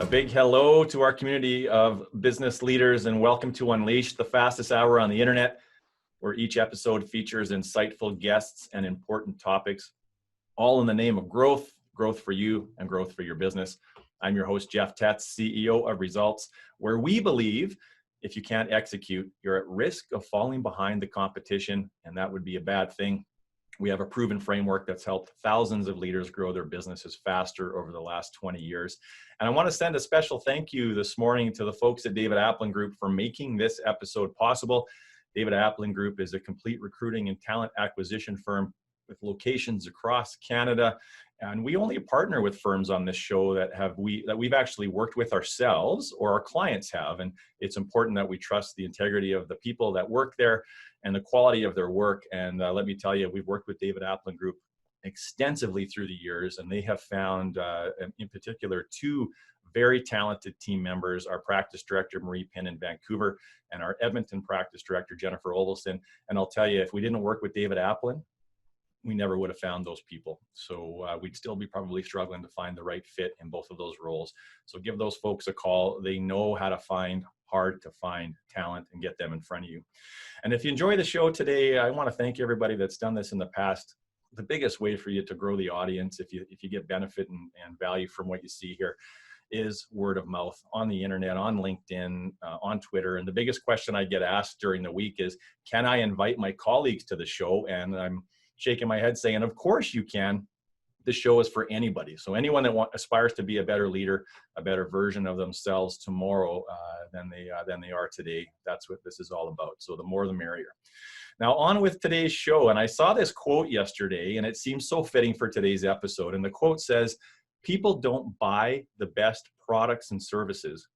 A big hello to our community of business leaders and welcome to Unleash, the fastest hour on the internet, where each episode features insightful guests and important topics, all in the name of growth for you and growth for your business. I'm your host, Jeff Tetz, CEO of Results, where we believe if you can't execute, you're at risk of falling behind the competition, and that would be a bad thing. We have a proven framework that's helped thousands of leaders grow their businesses faster over the last 20 years. And I want to send a special thank you this morning to the folks at David Aplin Group for making this episode possible. David Aplin Group is a complete recruiting and talent acquisition firm with locations across Canada. And we only partner with firms on this show that we've actually worked with ourselves or our clients have. And it's important that we trust the integrity of the people that work there and the quality of their work. And let me tell you, we've worked with David Aplin Group extensively through the years, and they have found, in particular, two very talented team members, our practice director, Marie Pinn in Vancouver, and our Edmonton practice director, Jennifer Ovalson. And I'll tell you, if we didn't work with David Aplin, we never would have found those people. So we'd still be probably struggling to find the right fit in both of those roles. So give those folks a call. They know how to find hard to find talent and get them in front of you. And if you enjoy the show today, I want to thank everybody that's done this in the past. The biggest way for you to grow the audience, if you get benefit and value from what you see here, is word of mouth on the internet, on LinkedIn, on Twitter. And the biggest question I get asked during the week is, can I invite my colleagues to the show? And I'm shaking my head saying, of course you can. This show is for anybody. So anyone that aspires to be a better leader, a better version of themselves tomorrow than they are today. That's what this is all about. So the more the merrier. Now on with today's show. And I saw this quote yesterday and it seems so fitting for today's episode. And the quote says, people don't buy the best products and services.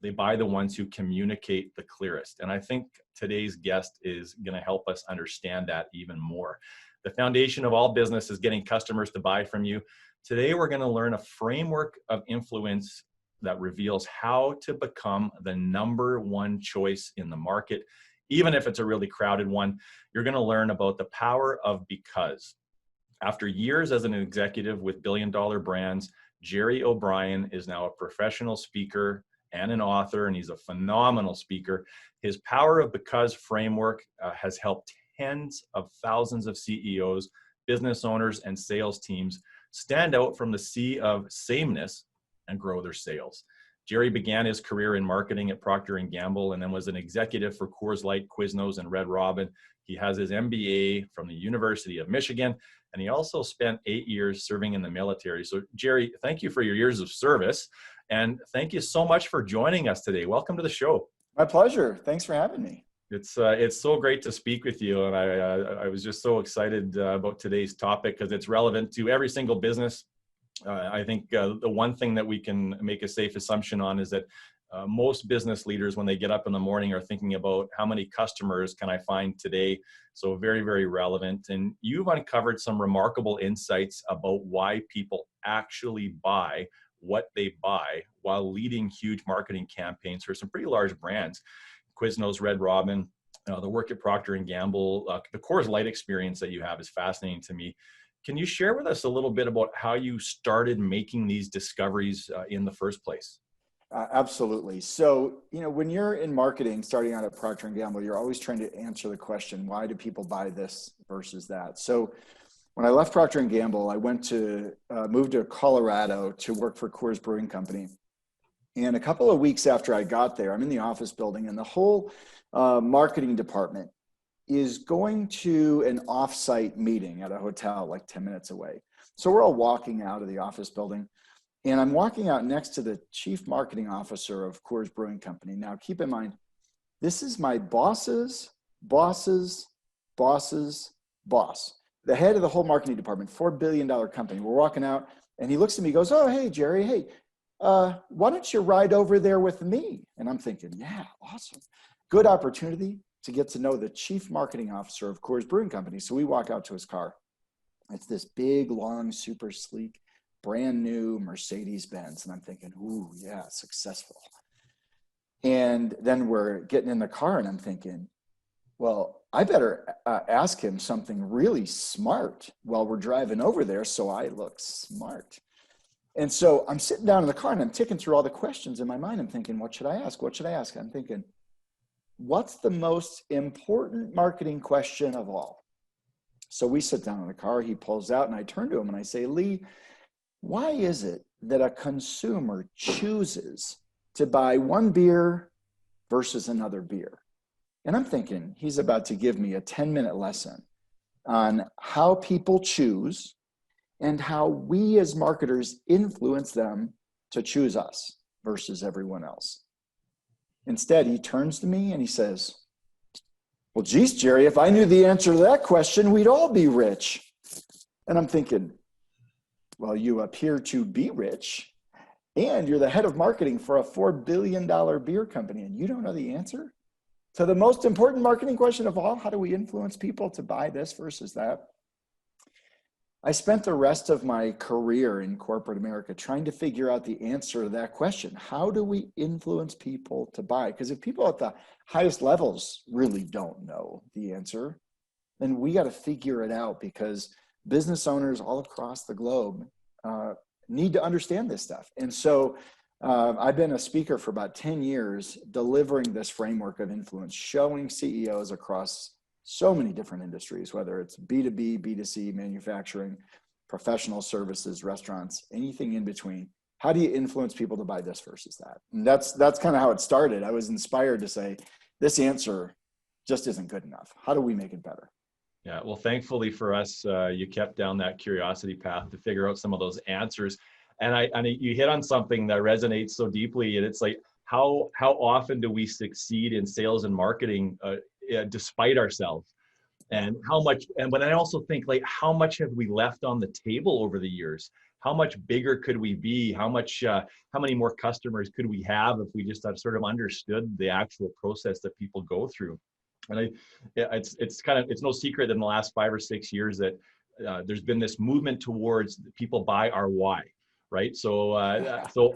They buy the ones who communicate the clearest. And I think today's guest is going to help us understand that even more. The foundation of all business is getting customers to buy from you. Today, we're going to learn a framework of influence that reveals how to become the number one choice in the market, even if it's a really crowded one. You're going to learn about the power of because. After years as an executive with billion-dollar brands, Gerry O'Brion is now a professional speaker and an author, and he's a phenomenal speaker. His Power of Because framework has helped tens of thousands of CEOs, business owners, and sales teams stand out from the sea of sameness and grow their sales. Gerry began his career in marketing at Procter & Gamble and then was an executive for Coors Light, Quiznos, and Red Robin. He has his MBA from the University of Michigan, and he also spent 8 years serving in the military. So Gerry, thank you for your years of service, and thank you so much for joining us today. Welcome to the show. My pleasure. Thanks for having me. It's so great to speak with you, and I was just so excited about today's topic because it's relevant to every single business. I think the one thing that we can make a safe assumption on is that most business leaders, when they get up in the morning, are thinking about how many customers can I find today. So very, very relevant. And you've uncovered some remarkable insights about why people actually buy what they buy while leading huge marketing campaigns for some pretty large brands. Quiznos, Red Robin, the work at Procter & Gamble, the Coors Light experience that you have is fascinating to me. Can you share with us a little bit about how you started making these discoveries in the first place? Absolutely. So, when you're in marketing, starting out at Procter & Gamble, you're always trying to answer the question, why do people buy this versus that? So when I left Procter & Gamble, I went to moved to Colorado to work for Coors Brewing Company. And a couple of weeks after I got there, I'm in the office building and the whole marketing department is going to an offsite meeting at a hotel like 10 minutes away. So we're all walking out of the office building and I'm walking out next to the chief marketing officer of Coors Brewing Company. Now, keep in mind, this is my boss's boss's boss's boss, the head of the whole marketing department, $4 billion company. We're walking out and he looks at me, goes, oh, hey, Gerry, hey. Why don't you ride over there with me? And I'm thinking, yeah, awesome. Good opportunity to get to know the chief marketing officer of Coors Brewing Company. So we walk out to his car. It's this big, long, super sleek, brand new Mercedes-Benz. And I'm thinking, ooh, yeah, successful. And then we're getting in the car and I'm thinking, well, I better ask him something really smart while we're driving over there so I look smart. And so I'm sitting down in the car and I'm ticking through all the questions in my mind. I'm thinking, what should I ask? What should I ask? I'm thinking, what's the most important marketing question of all? So we sit down in the car, he pulls out, and I turn to him and I say, Lee, why is it that a consumer chooses to buy one beer versus another beer? And I'm thinking he's about to give me a 10-minute lesson on how people choose and how we as marketers influence them to choose us versus everyone else. Instead, he turns to me and he says, well, geez, Gerry, if I knew the answer to that question, we'd all be rich. And I'm thinking, well, you appear to be rich and you're the head of marketing for a $4 billion beer company and you don't know the answer to the most important marketing question of all. How do we influence people to buy this versus that? I spent the rest of my career in corporate America trying to figure out the answer to that question. How do we influence people to buy? Because if people at the highest levels really don't know the answer, then we got to figure it out, because business owners all across the globe need to understand this stuff. And so I've been a speaker for about 10 years delivering this framework of influence, showing CEOs across so many different industries, whether it's B2B, B2C, manufacturing, professional services, restaurants, anything in between. How do you influence people to buy this versus that? And that's kind of how it started. I was inspired to say, this answer just isn't good enough. How do we make it better? Yeah, well, thankfully for us, you kept down that curiosity path to figure out some of those answers. And you hit on something that resonates so deeply. And it's like, how often do we succeed in sales and marketing despite ourselves? And how much, but I also think, like, how much have we left on the table over the years? How much bigger could we be? How many more customers could we have if we just sort of understood the actual process that people go through? And it's no secret that in the last 5 or 6 years that there's been this movement towards people buy our why, right? So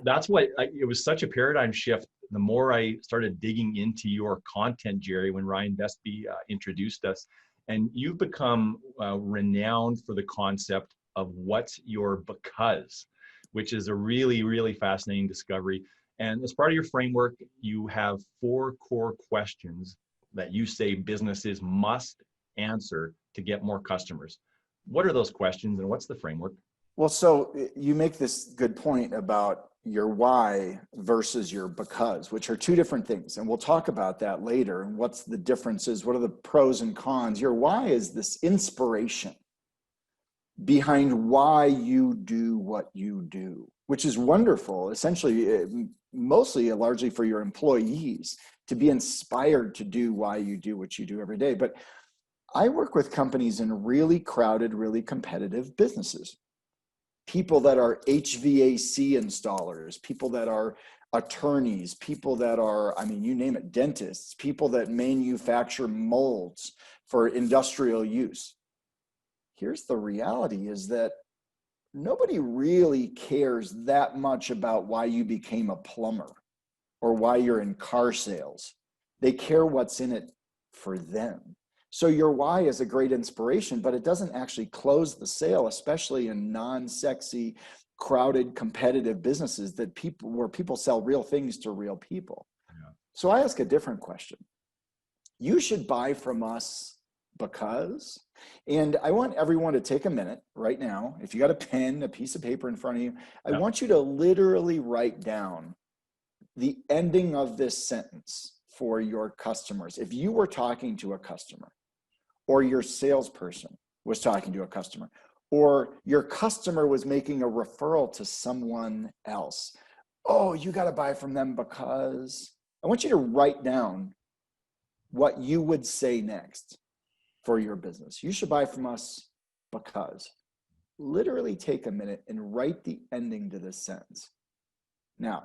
that's what it was such a paradigm shift. The more I started digging into your content, Gerry, when Ryan Vestby introduced us, and you've become renowned for the concept of what's your because, which is a really, really fascinating discovery. And as part of your framework, you have 4 core questions that you say businesses must answer to get more customers. What are those questions and what's the framework? Well, so you make this good point about your why versus your because, which are 2 different things. And we'll talk about that later. And what's the differences? What are the pros and cons? Your why is this inspiration behind why you do what you do, which is wonderful. Essentially, mostly largely for your employees to be inspired to do why you do what you do every day. But I work with companies in really crowded, really competitive businesses. People that are HVAC installers, people that are attorneys, people that are, I mean, you name it, dentists, people that manufacture molds for industrial use. Here's the reality is that nobody really cares that much about why you became a plumber or why you're in car sales. They care what's in it for them. So your why is a great inspiration, but it doesn't actually close the sale, especially in non-sexy, crowded, competitive businesses where people sell real things to real people. Yeah. So I ask a different question. You should buy from us because, and I want everyone to take a minute right now. If you got a pen, a piece of paper in front of you, I want you to literally write down the ending of this sentence for your customers. If you were talking to a customer, or your salesperson was talking to a customer, or your customer was making a referral to someone else. Oh, you got to buy from them because. I want you to write down what you would say next for your business. You should buy from us because. Literally take a minute and write the ending to this sentence. Now,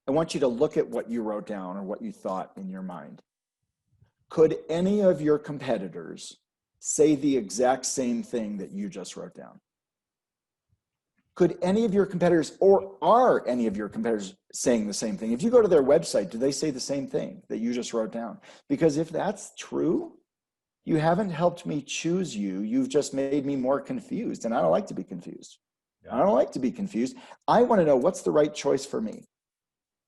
I want you to look at what you wrote down or what you thought in your mind. Could any of your competitors say the exact same thing that you just wrote down? Could any of your competitors, or are any of your competitors saying the same thing? If you go to their website, do they say the same thing that you just wrote down? Because if that's true, you haven't helped me choose you. You've just made me more confused, and I don't like to be confused. I don't like to be confused. I want to know what's the right choice for me.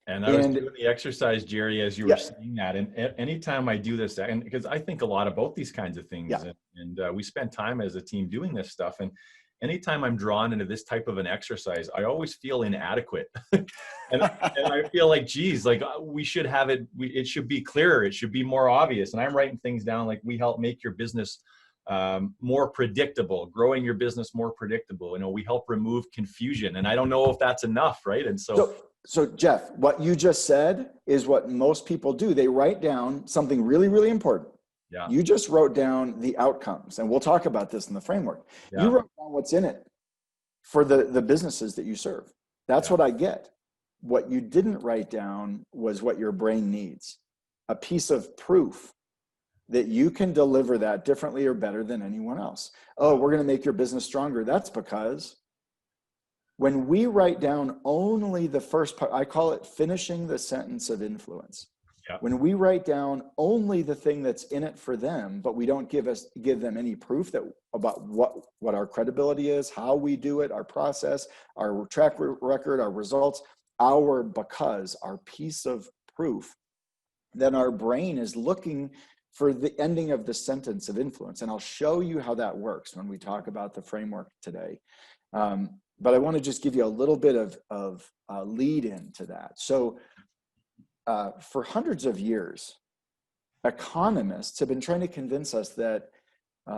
And I was doing the exercise, Gerry, as you were saying that. And anytime I do this, and because I think a lot about these kinds of things, and we spend time as a team doing this stuff. And anytime I'm drawn into this type of an exercise, I always feel inadequate. and I feel like, geez, like we should have it. It should be clearer. It should be more obvious. And I'm writing things down like, we help make your business more predictable, growing your business more predictable. You know, we help remove confusion. And I don't know if that's enough, right? And So Jeff, what you just said is what most people do. They write down something really, really important. Yeah. You just wrote down the outcomes, and we'll talk about this in the framework. Yeah. You wrote down what's in it for the businesses that you serve. That's what I get. What you didn't write down was what your brain needs, a piece of proof that you can deliver that differently or better than anyone else. Oh, we're going to make your business stronger. That's because when we write down only the first part, I call it finishing the sentence of influence. Yep. When we write down only the thing that's in it for them, but we don't give them any proof about what our credibility is, how we do it, our process, our track record, our results, our piece of proof, then our brain is looking for the ending of the sentence of influence. And I'll show you how that works when we talk about the framework today. But I want to just give you a little bit of lead into that. So for hundreds of years, economists have been trying to convince us that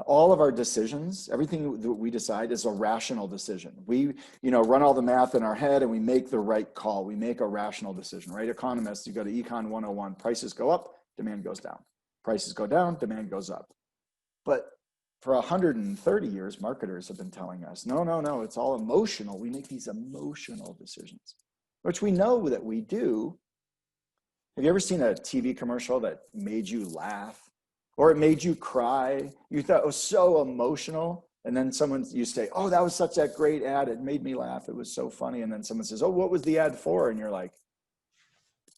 all of our decisions, everything that we decide is a rational decision. We, run all the math in our head and we make the right call. We make a rational decision, right? Economists, you go to Econ 101, prices go up, demand goes down. Prices go down, demand goes up. But for 130 years, marketers have been telling us, no, it's all emotional. We make these emotional decisions, which we know that we do. Have you ever seen a TV commercial that made you laugh or it made you cry? You thought it was so emotional. And then you say, oh, that was such a great ad. It made me laugh. It was so funny. And then someone says, oh, what was the ad for? And you're like,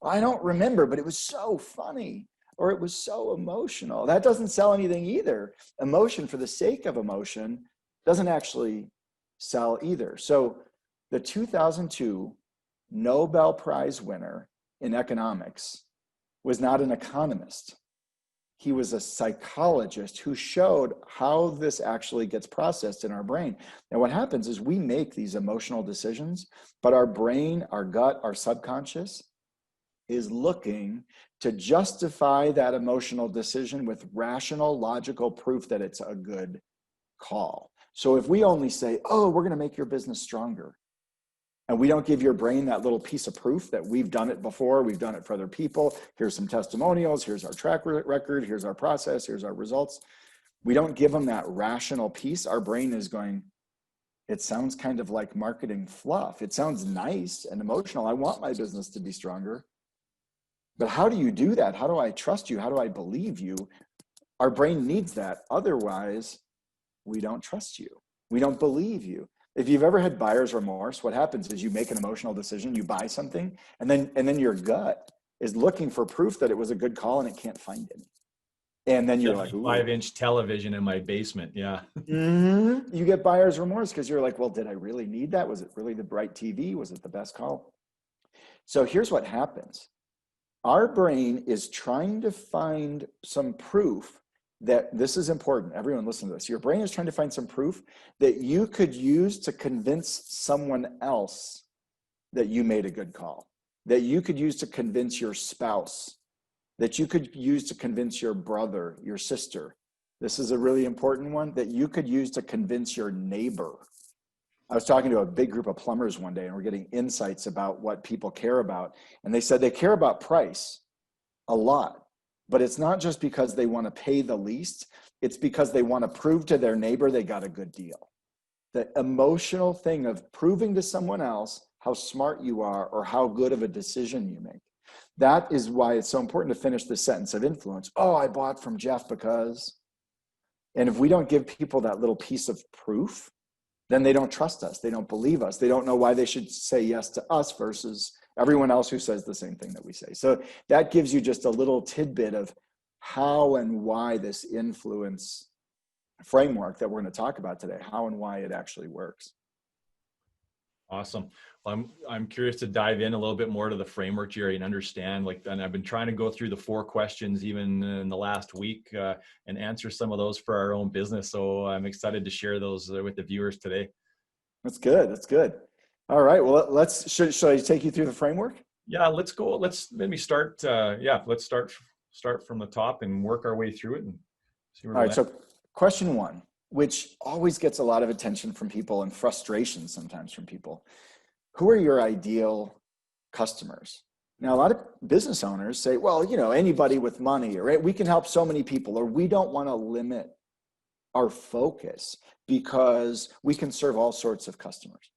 I don't remember, but it was so funny. Or it was so emotional. That doesn't sell anything either. Emotion for the sake of emotion doesn't actually sell either. So the 2002 Nobel Prize winner in economics was not an economist. He was a psychologist who showed how this actually gets processed in our brain. And what happens is we make these emotional decisions, but our brain, our gut, our subconscious is looking to justify that emotional decision with rational, logical proof that it's a good call. So if we only say, oh, we're going to make your business stronger, and we don't give your brain that little piece of proof that we've done it before, we've done it for other people, here's some testimonials, here's our track record, here's our process, here's our results. We don't give them that rational piece. Our brain is going, it sounds kind of like marketing fluff. It sounds nice and emotional. I want my business to be stronger. But how do you do that? How do I trust you? How do I believe you? Our brain needs that. Otherwise, we don't trust you. We don't believe you. If you've ever had buyer's remorse, what happens is you make an emotional decision, you buy something, and then your gut is looking for proof that it was a good call and it can't find any. And then you're like, ooh. 5-inch television in my basement. Yeah. Mm-hmm. You get buyer's remorse because you're like, well, did I really need that? Was it really the right TV? Was it the best call? So here's what happens. Our brain is trying to find some proof that this is important. Everyone listen to this. Your brain is trying to find some proof that you could use to convince someone else that you made a good call, that you could use to convince your spouse, that you could use to convince your brother, your sister. This is a really important one, that you could use to convince your neighbor. I was talking to a big group of plumbers one day and we're getting insights about what people care about. And they said they care about price a lot, but it's not just because they want to pay the least. It's because they want to prove to their neighbor they got a good deal. The emotional thing of proving to someone else how smart you are or how good of a decision you make. That is why it's so important to finish the sentence of influence. Oh, I bought from Jeff because. And if we don't give people that little piece of proof, then they don't trust us. They don't believe us. They don't know why they should say yes to us versus everyone else who says the same thing that we say. So that gives you just a little tidbit of how and why this influence framework that we're going to talk about today, how and why it actually works. Awesome. Well, I'm curious to dive in a little bit more to the framework, Gerry, and understand, and I've been trying to go through the 4 questions even in the last week and answer some of those for our own business. So I'm excited to share those with the viewers today. That's good. That's good. All right. Well, should I take you through the framework? Yeah, let's go. Let's maybe start. Let's start from the top and work our way through it and see where All we right. land. So question 1, which always gets a lot of attention from people and frustration sometimes from people. Who are your ideal customers? Now, a lot of business owners say, well, anybody with money, or we can help so many people, or we don't want to limit our focus because we can serve all sorts of customers.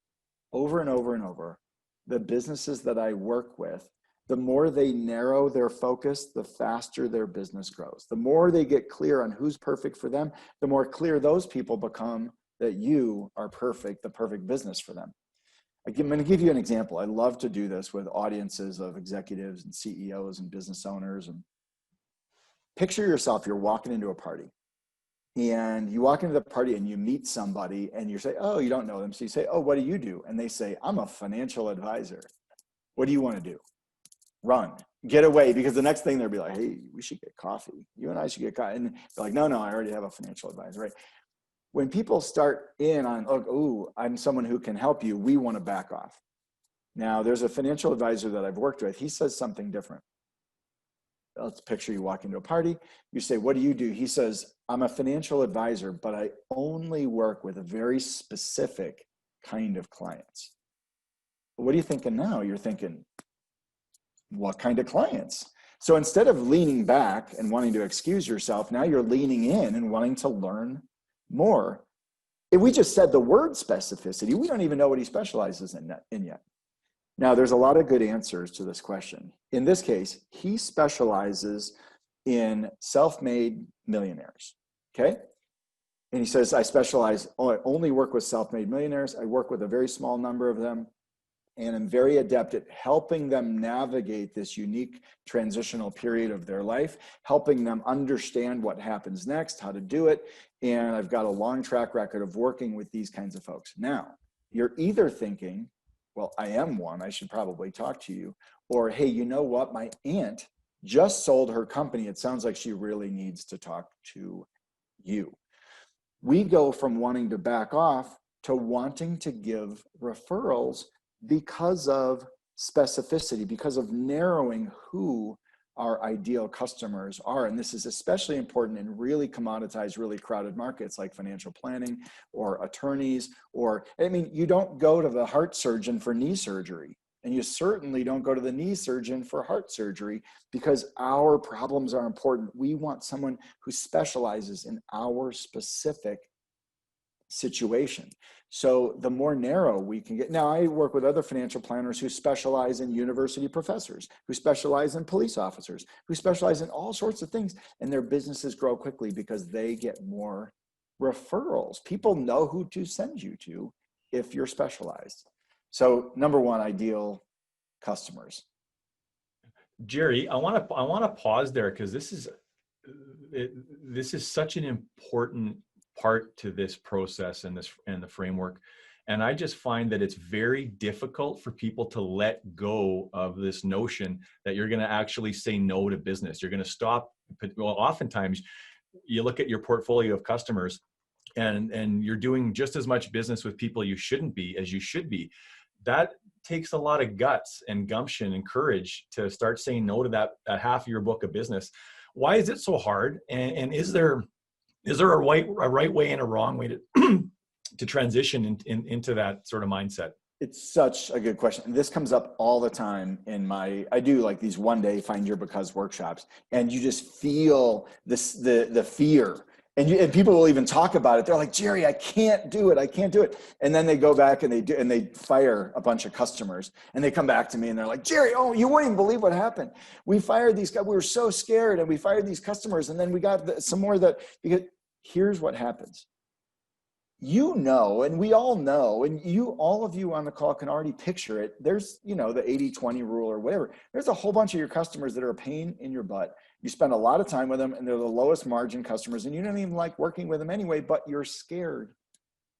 Over and over and over, the businesses that I work with, the more they narrow their focus, the faster their business grows. The more they get clear on who's perfect for them, the more clear those people become that you are the perfect business for them. I'm going to give you an example. I love to do this with audiences of executives and CEOs and business owners. And picture yourself, you're walking into a party. And you walk into the party and you meet somebody and you say, oh, you don't know them. So you say, oh, what do you do? And they say, I'm a financial advisor. What do you want to do? Run, get away, because the next thing they'll be like, hey, we should get coffee. You and I should get coffee. And they're like, no, I already have a financial advisor, right? When people start in on, oh, I'm someone who can help you, we want to back off. Now, there's a financial advisor that I've worked with. He says something different. Let's picture you walk into a party. You say, what do you do? He says, I'm a financial advisor, but I only work with a very specific kind of clients. What are you thinking now? You're thinking, what kind of clients? So instead of leaning back and wanting to excuse yourself, now you're leaning in and wanting to learn more. If we just said the word specificity, we don't even know what he specializes in yet. Now, there's a lot of good answers to this question. In this case, he specializes in self-made millionaires, okay? And he says, I only work with self-made millionaires. I work with a very small number of them, and I'm very adept at helping them navigate this unique transitional period of their life, helping them understand what happens next, how to do it, and I've got a long track record of working with these kinds of folks. Now, you're either thinking, well, I am one, I should probably talk to you. Or, hey, you know what? My aunt just sold her company. It sounds like she really needs to talk to you. We go from wanting to back off to wanting to give referrals because of specificity, because of narrowing who our ideal customers are. And this is especially important in really commoditized, really crowded markets like financial planning or attorneys, you don't go to the heart surgeon for knee surgery. And you certainly don't go to the knee surgeon for heart surgery because our problems are important. We want someone who specializes in our specific situation. So the more narrow we can get. Now, I work with other financial planners who specialize in university professors, who specialize in police officers, who specialize in all sorts of things, and their businesses grow quickly because they get more referrals. People know who to send you to if you're specialized. So number 1, ideal customers. Gerry, I want to pause there because this is such an important part to this process and the framework. And I just find that it's very difficult for people to let go of this notion that you're going to actually say no to business. You're going to stop. Well, oftentimes you look at your portfolio of customers and you're doing just as much business with people you shouldn't be as you should be. That takes a lot of guts and gumption and courage to start saying no to that half of your book of business. Why is it so hard? And is there a right way and a wrong way to to transition into that sort of mindset? It's such a good question. This comes up all the time I do like these one day find your because workshops, and you just feel the fear. And people will even talk about it. They're like, Gerry, I can't do it. And then they go back and they fire a bunch of customers, and they come back to me and they're like, Gerry, oh, you wouldn't even believe what happened. We fired these guys. We were so scared, and we fired these customers, and then we got some more because here's what happens. And we all know, and all of you on the call can already picture it. There's, the 80-20 rule or whatever. There's a whole bunch of your customers that are a pain in your butt. You spend a lot of time with them, and they're the lowest margin customers, and you don't even like working with them anyway, but you're scared.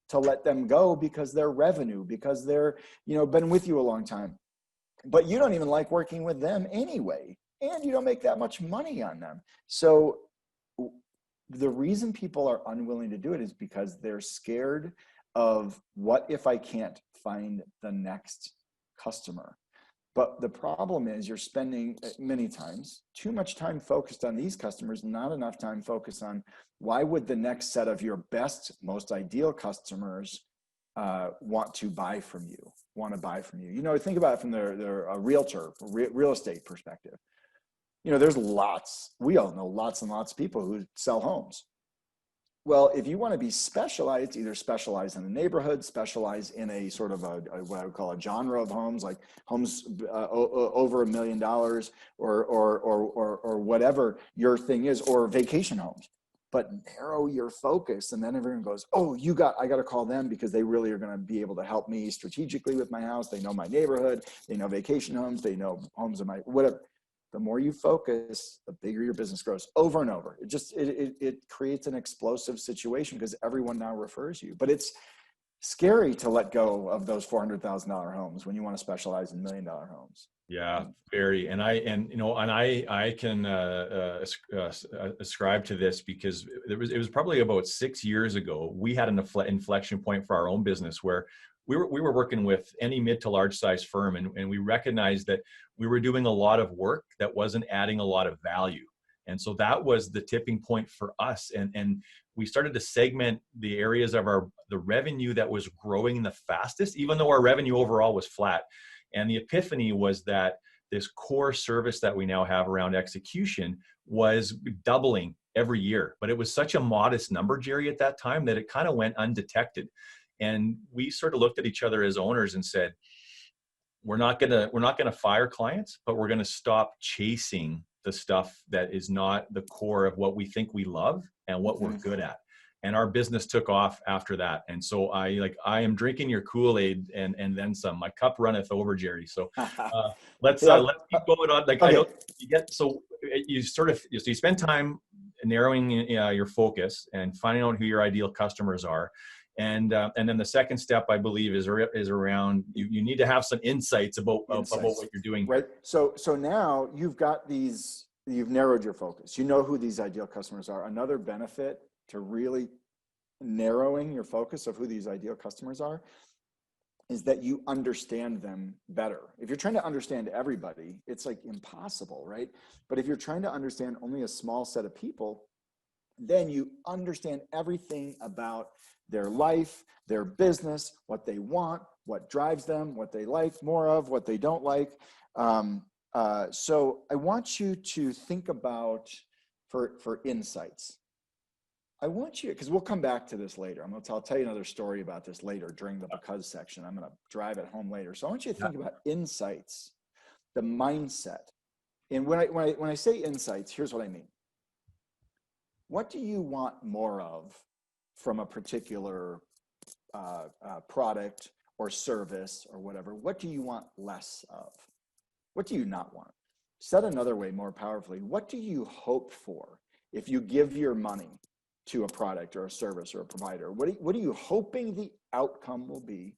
to let them go because they're revenue, because they're, been with you a long time, but you don't even like working with them anyway, and you don't make that much money on them. So the reason people are unwilling to do it is because they're scared of, what if I can't find the next customer? But the problem is, you're spending many times too much time focused on these customers, not enough time focused on, why would the next set of your best, most ideal customers want to buy from you? Think about it from a realtor, real estate perspective. There's we all know lots and lots of people who sell homes. Well, if you want to be specialized, either specialize in a neighborhood, specialize in a sort of what I would call a genre of homes, like homes over $1 million, or whatever your thing is, or vacation homes. But narrow your focus, and then everyone goes, oh, I got to call them because they really are going to be able to help me strategically with my house. They know my neighborhood, they know vacation homes, they know homes of my whatever. The more you focus, the bigger your business grows, over and over. It creates an explosive situation because everyone now refers you. But it's scary to let go of those $400,000 homes when you want to specialize in $1 million homes. Yeah, very. And I can ascribe to this, because it was probably about 6 years ago, we had an inflection point for our own business where we were working with any mid to large size firm, and we recognized that we were doing a lot of work that wasn't adding a lot of value. And so that was the tipping point for us. And we started to segment the areas of the revenue that was growing the fastest, even though our revenue overall was flat. And the epiphany was that this core service that we now have around execution was doubling every year. But it was such a modest number, Gerry, at that time, that it kind of went undetected. And we sort of looked at each other as owners and said, we're not gonna fire clients, but we're gonna stop chasing the stuff that is not the core of what we think we love and what we're good at. And our business took off after that. And so I am drinking your Kool-Aid and then some. My cup runneth over, Gerry. So let's keep going on. Like, okay. I know you spend time narrowing your focus and finding out who your ideal customers are. And then the second step, I believe, is around you need to have some insights about what you're doing. Right. So now you've narrowed your focus. You know who these ideal customers are. Another benefit to really narrowing your focus of who these ideal customers are is that you understand them better. If you're trying to understand everybody, it's like impossible, right? But if you're trying to understand only a small set of people, then you understand everything about their life, their business, what they want, what drives them, what they like more of, what they don't like. So I want you to think about for insights. I want you, because we'll come back to this later. I'll tell you another story about this later during the because section. I'm going to drive it home later. So I want you to think about insights, the mindset. And when I say insights, here's what I mean. What do you want more of from a particular product or service or whatever? What do you want less of? What do you not want? Said another way, more powerfully, what do you hope for if you give your money to a product or a service or a provider? What are you hoping the outcome will be?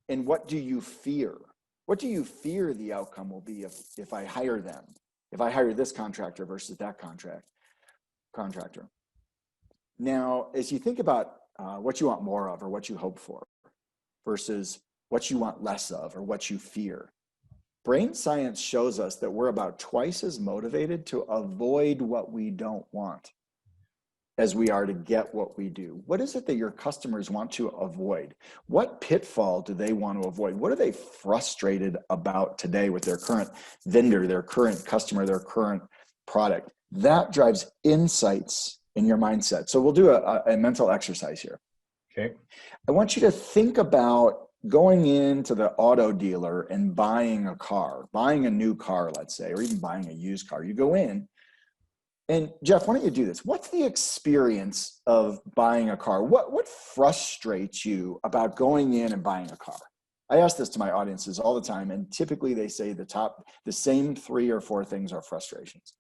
And what do you fear? What do you fear the outcome will be if I hire them? If I hire this contractor versus that contractor? Now, as you think about what you want more of or what you hope for versus what you want less of or what you fear, brain science shows us that we're about twice as motivated to avoid what we don't want as we are to get what we do. What is it that your customers want to avoid? What pitfall do they want to avoid? What are they frustrated about today with their current vendor, their current customer, their current product? That drives insights in your mindset. So we'll do a mental exercise here. Okay. I want you to think about going into the auto dealer and buying a car, buying a new car, let's say, or even buying a used car. You go in, and Jeff, why don't you do this? What's the experience of buying a car? What frustrates you about going in and buying a car? I ask this to my audiences all the time, and typically they say the same 3 or 4 things are frustrations.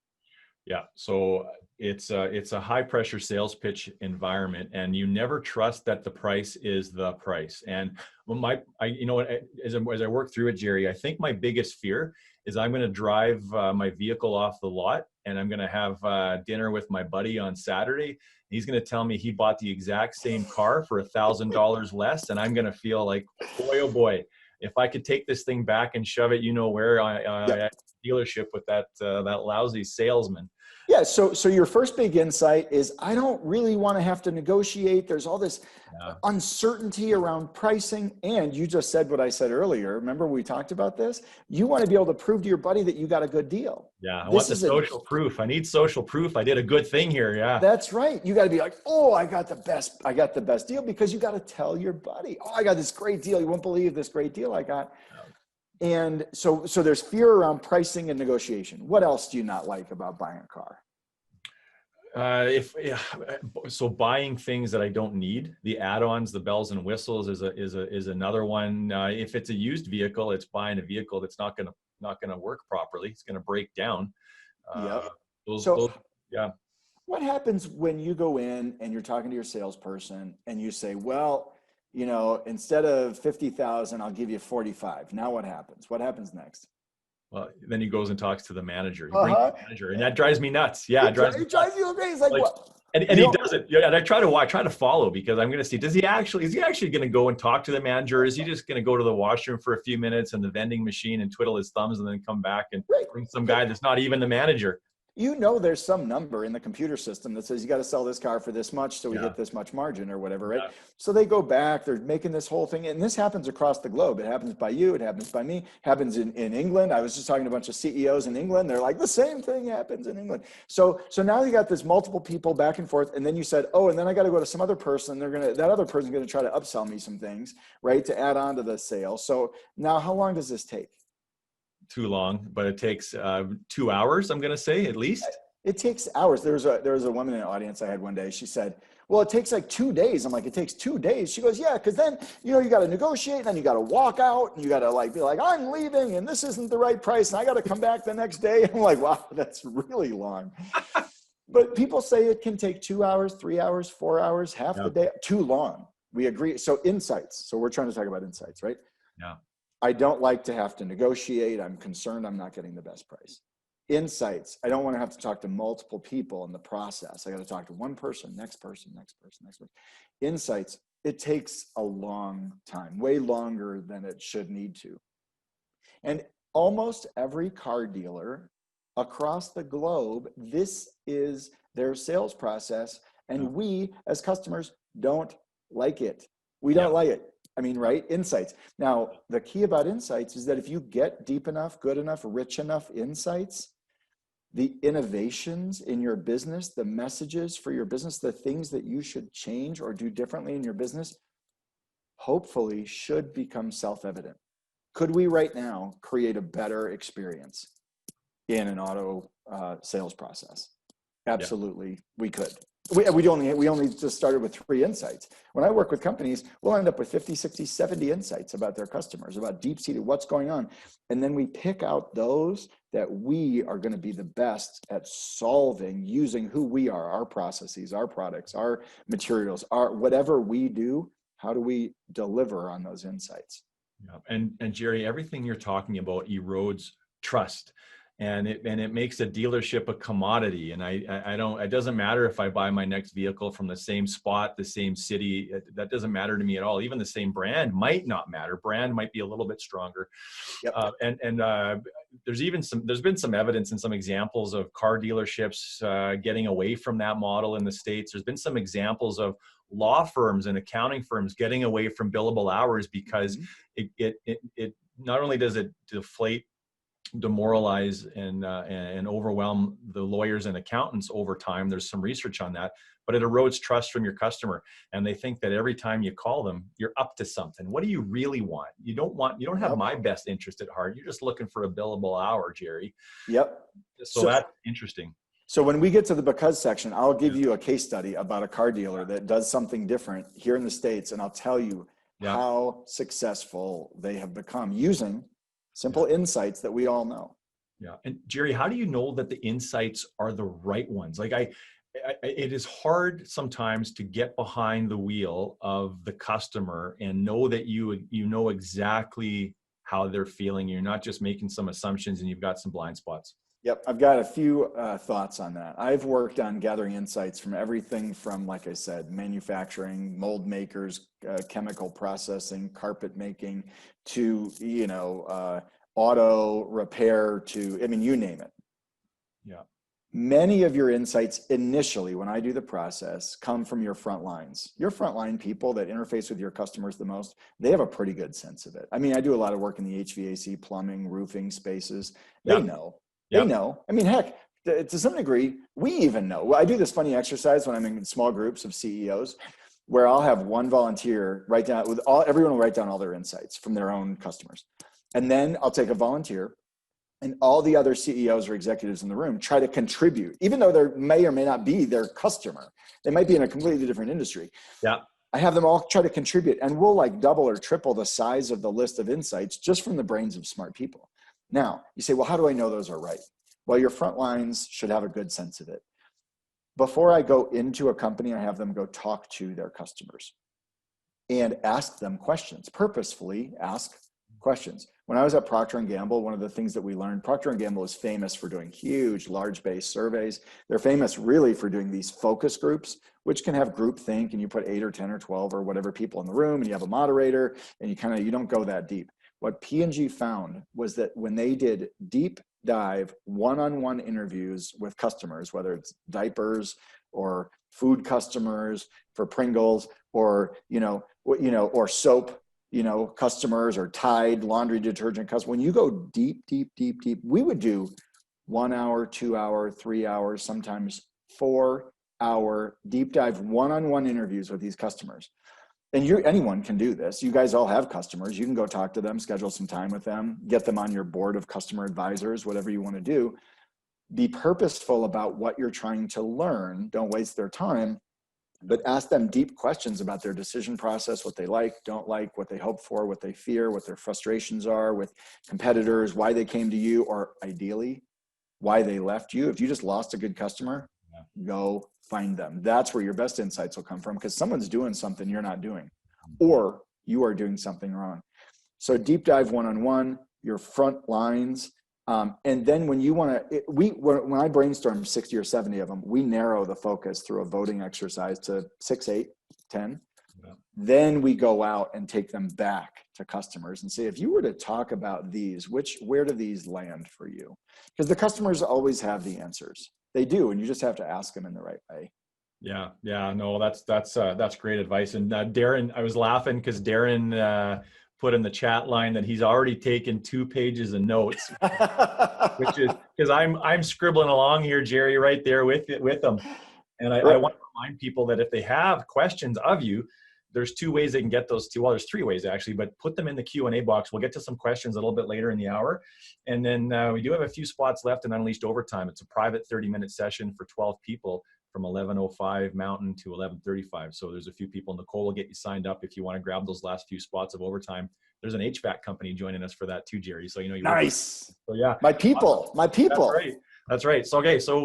Yeah. So it's a high pressure sales pitch environment, and you never trust that the price is the price. And when you know what, as I work through it, Gerry, I think my biggest fear is I'm going to drive my vehicle off the lot, and I'm going to have dinner with my buddy on Saturday. He's going to tell me he bought the exact same car for $1,000 less, and I'm going to feel like, boy, oh boy, if I could take this thing back and shove it, you know where, Yeah. dealership with that lousy salesman. Yeah. So your first big insight is I don't really want to have to negotiate. There's all this Yeah. uncertainty around pricing. And you just said what I said earlier. Remember we talked about this? You want to be able to prove to your buddy that you got a good deal. Yeah. I want the social proof. I need social proof. I did a good thing here. Yeah. That's right. You got to be like, oh, I got the best deal, because you got to tell your buddy, oh, I got this great deal. You won't believe this great deal I got. And so there's fear around pricing and negotiation. What else do you not like about buying a car? So buying things that I don't need, the add-ons, the bells and whistles is another one. If it's a used vehicle, it's buying a vehicle that's not gonna work properly. It's gonna break down. Yep. Yeah. What happens when you go in and you're talking to your salesperson and you say, well, instead of 50,000, I'll give you 45. Now what happens? What happens next? Well, then he goes and talks to the manager. He brings the manager, and that drives me nuts. Yeah, it drives you crazy. It's like what? And he does it. Yeah, and I try to follow, because I'm going to see, is he actually going to go and talk to the manager? Is he just going to go to the washroom for a few minutes and the vending machine and twiddle his thumbs and then come back and bring some guy that's not even the manager? There's some number in the computer system that says you got to sell this car for this much, so we hit this much margin or whatever, right? Yeah. So they go back, they're making this whole thing, and this happens across the globe. It happens by you, it happens by me, happens in England. I was just talking to a bunch of CEOs in England. They're like, the same thing happens in England. So now you got this multiple people back and forth, and then you said, oh, and then I got to go to some other person. That other person's going to try to upsell me some things, right, to add on to the sale. So now how long does this take? Too long, but it takes 2 hours, I'm going to say, at least. It takes hours. There was a woman in the audience I had one day. She said, well, it takes like 2 days. I'm like, it takes 2 days. She goes, yeah, because then, you got to negotiate, and then you got to walk out, and you got to be like, I'm leaving, and this isn't the right price, and I got to come back the next day. I'm like, wow, that's really long. But people say it can take 2 hours, 3 hours, 4 hours, half the day. Too long. We agree. So insights. So we're trying to talk about insights, right? Yeah. I don't like to have to negotiate. I'm concerned I'm not getting the best price. Insights. I don't want to have to talk to multiple people in the process. I got to talk to one person, next person. Insights. It takes a long time, way longer than it should need to. And almost every car dealer across the globe, this is their sales process. And we as customers don't like it. We don't like it. I mean, right? Insights. Now, the key about insights is that if you get deep enough, good enough, rich enough insights, the innovations in your business, the messages for your business, the things that you should change or do differently in your business, hopefully should become self-evident. Could we right now create a better experience in an auto sales process? Absolutely, we could. We only just started with 3 insights. When I work with companies, we'll end up with 50, 60, 70 insights about their customers, about deep-seated what's going on. And then we pick out those that we are going to be the best at solving using who we are, our processes, our products, our materials, our whatever we do. How do we deliver on those insights? Yeah. And Gerry, everything you're talking about erodes trust. And it makes a dealership a commodity. And it doesn't matter if I buy my next vehicle from the same spot, the same city, that doesn't matter to me at all. Even the same brand might not matter. Brand might be a little bit stronger. Yep. There's been some evidence and some examples of car dealerships getting away from that model in the States. There's been some examples of law firms and accounting firms getting away from billable hours because it not only does it demoralize and overwhelm the lawyers and accountants over time. There's some research on that, but it erodes trust from your customer. And they think that every time you call them, you're up to something. What do you really want? You don't have my best interest at heart. You're just looking for a billable hour, Gerry. Yep. So that's interesting. So when we get to the because section, I'll give you a case study about a car dealer that does something different here in the States. And I'll tell you how successful they have become using simple insights that we all know. Yeah. And Gerry, how do you know that the insights are the right ones? Like it is hard sometimes to get behind the wheel of the customer and know that you know exactly how they're feeling. You're not just making some assumptions and you've got some blind spots. Yep, I've got a few thoughts on that. I've worked on gathering insights from everything from, like I said, manufacturing, mold makers, chemical processing, carpet making, to auto repair, to, I mean, you name it. Yeah. Many of your insights initially, when I do the process, come from your front lines. Your frontline people that interface with your customers the most, they have a pretty good sense of it. I mean, I do a lot of work in the HVAC, plumbing, roofing spaces. They know. They know. I mean, heck, to some degree, we even know. I do this funny exercise when I'm in small groups of CEOs where I'll have one volunteer write down, everyone will write down all their insights from their own customers. And then I'll take a volunteer and all the other CEOs or executives in the room try to contribute, even though they may or may not be their customer. They might be in a completely different industry. Yeah. I have them all try to contribute, and we'll like double or triple the size of the list of insights just from the brains of smart people. Now, you say, well, how do I know those are right? Well, your front lines should have a good sense of it. Before I go into a company, I have them go talk to their customers and ask them questions, purposefully ask questions. When I was at Procter & Gamble, one of the things that we learned, Procter & Gamble is famous for doing huge, large-based surveys. They're famous really for doing these focus groups, which can have groupthink, and you put 8 or 10 or 12 or whatever people in the room, and you have a moderator, and you don't go that deep. What P&G found was that when they did deep dive one-on-one interviews with customers, whether it's diapers or food customers for Pringles or or soap, customers, or Tide laundry detergent customers, when you go deep, we would do 1 hour, 2 hour, 3 hours, sometimes 4 hour deep dive one-on-one interviews with these customers. And anyone can do this. You guys all have customers. You can go talk to them, schedule some time with them, get them on your board of customer advisors, whatever you want to do. Be purposeful about what you're trying to learn. Don't waste their time, but ask them deep questions about their decision process, what they like, don't like, what they hope for, what they fear, what their frustrations are with competitors, why they came to you, or ideally, why they left you. If you just lost a good customer, go find them. That's where your best insights will come from, because someone's doing something you're not doing, or you are doing something wrong. So deep dive one-on-one, your front lines. And then when you want to, when I brainstorm 60 or 70 of them, we narrow the focus through a voting exercise to 6, 8, 10. Yeah. Then we go out and take them back to customers and say, if you were to talk about these, where do these land for you? Because the customers always have the answers. They do, and you just have to ask them in the right way. Yeah, no, that's great advice. And Darren, I was laughing because Darren put in the chat line that he's already taken 2 pages of notes, which is because I'm scribbling along here, Gerry, right there with them. And I want to remind people that if they have questions of you, there's 2 ways they can get those to. Well, there's 3 ways actually, but put them in the Q&A box. We'll get to some questions a little bit later in the hour. And then we do have a few spots left in Unleashed Overtime. It's a private 30-minute session for 12 people from 11:05 Mountain to 11:35. So there's a few people. Nicole will get you signed up if you want to grab those last few spots of overtime. There's an HVAC company joining us for that too, Gerry. So you're nice. So yeah, my people. That's right. So okay, so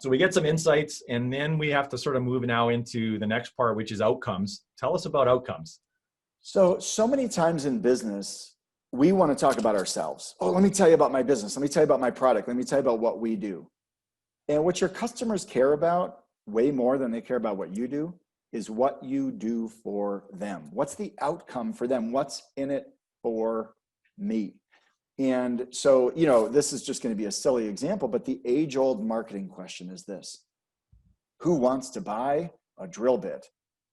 we get some insights, and then we have to sort of move now into the next part, which is outcomes. Tell us about outcomes. So many times in business, we want to talk about ourselves. Oh, let me tell you about my business. Let me tell you about my product. Let me tell you about what we do. And what your customers care about way more than they care about what you do is what you do for them. What's the outcome for them? What's in it for me? And so, this is just going to be a silly example, but the age-old marketing question is this: who wants to buy a drill bit?